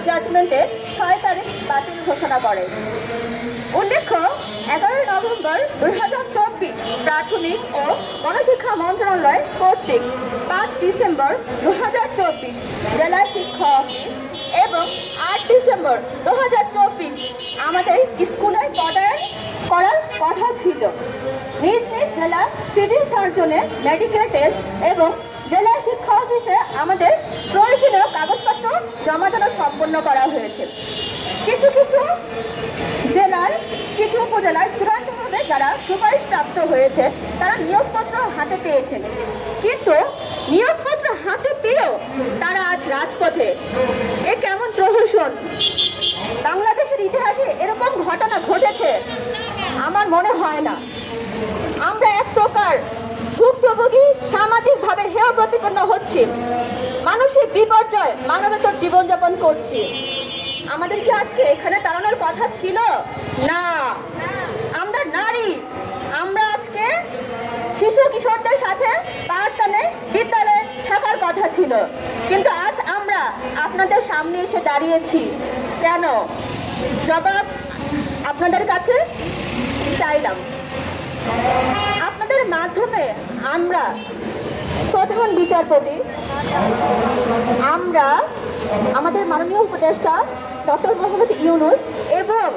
জাজমেন্টে 6 তারিখ বাতিল ঘোষণা করে। উল্লেখ্য, 11 নভেম্বর 2024 প্রাথমিক ও গণশিক্ষা মন্ত্রণালয় কর্তৃক 5 ডিসেম্বর 2024 জেলা শিক্ষা অফিস এবং 8 ডিসেম্বর 2024 আমাদের স্কুলের পদায়ন করার কথা ছিল। নিজ নিজ জেলা সিভিল সার্জনের মেডিকেল টেস্ট এবং জেলা শিক্ষা অফিসে আমাদের প্রয়োজনীয় কাগজপত্র জমা দেওয়া সম্পন্ন করা হয়েছে। কিছু কিছু জেলার কিছু উপজেলার চূড়ান্তভাবে যারা সুপারিশ প্রাপ্ত হয়েছে তারা নিয়োগপত্র হাতে পেয়েছেন, কিন্তু নিয়োগপত্র হাতে পেয়েও তারা আজ রাজপথে। এ কেমন প্রহসন? বাংলাদেশের ইতিহাসে এরকম ঘটনা ঘটেছে আমার মনে হয় না। আমরা এক প্রকার ভুক্তভোগী, সামাজিকভাবে হেয় প্রতিপন্ন হচ্ছি, মানসিক বিপর্যয়, মানবেতর জীবনযাপন করছি। আমাদের কি আজকে এখানে দাঁড়ানোর কথা ছিল? না, আমরা নারী, আমরা আজকে শিশু কিশোরদের সাথে পাঠদানে বিদ্যালয়ে থাকার কথা ছিল, কিন্তু আজ আমরা আপনাদের সামনে এসে দাঁড়িয়েছি কেন? জবাব আপনাদের কাছে চাইলাম। আপনাদের মাধ্যমে আমরা প্রধান বিচারপতি, আমরা আমাদের মাননীয় উপদেষ্টা ডক্টর মোহাম্মদ ইউনূস এবং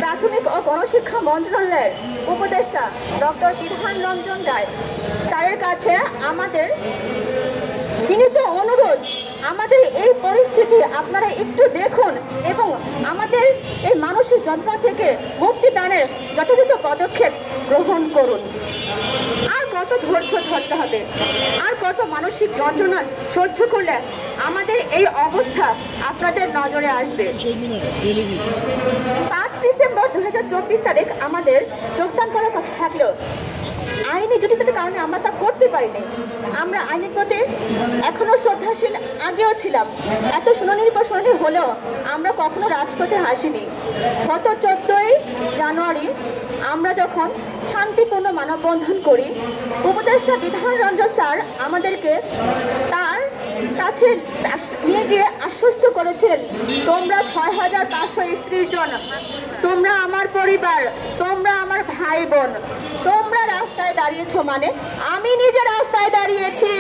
প্রাথমিক ও গণশিক্ষা মন্ত্রণালয়ের উপদেষ্টা ডক্টর বিধান রঞ্জন রায় তাদের কাছে আমাদের বিনীত অনুরোধ, আমাদের এই পরিস্থিতি আপনারা একটু দেখুন এবং আমাদের এই মানসিক যন্ত্রণা থেকে মুক্তিদানের যথাযথ পদক্ষেপ গ্রহণ করুন। আর কত ধৈর্য ধরতে হবে, আর কত মানসিক যন্ত্রণা সহ্য করলে আমাদের এই অবস্থা আপনাদের নজরে আসবে। 5 ডিসেম্বর 2024 তারিখ আমাদের যোগদান করার কথা থাকলেও আইনি জটিলতার কারণে আমরা তা করতে পারিনি। আমরা আইনের প্রতি এখনো শ্রদ্ধাশীল আগেও ছিলাম, এত শুনানির পর শুনানি হলেও আমরা কখনো রাজপথে আসিনি। গত 14ই জানুয়ারি আমরা যখন শান্তিপূর্ণ মানববন্ধন করি, উপদেষ্টা বিধান রঞ্জন স্যার আমাদেরকে তার কাছে নিয়ে গিয়ে আশ্বস্ত করেছেন, তোমরা 6531 জন, তোমরা আমার পরিবার, তোমরা আমার ভাই বোন, তোমরা রাস্তায় দাঁড়িয়েছো মানে আমি নিজে রাস্তায় দাঁড়িয়েছি।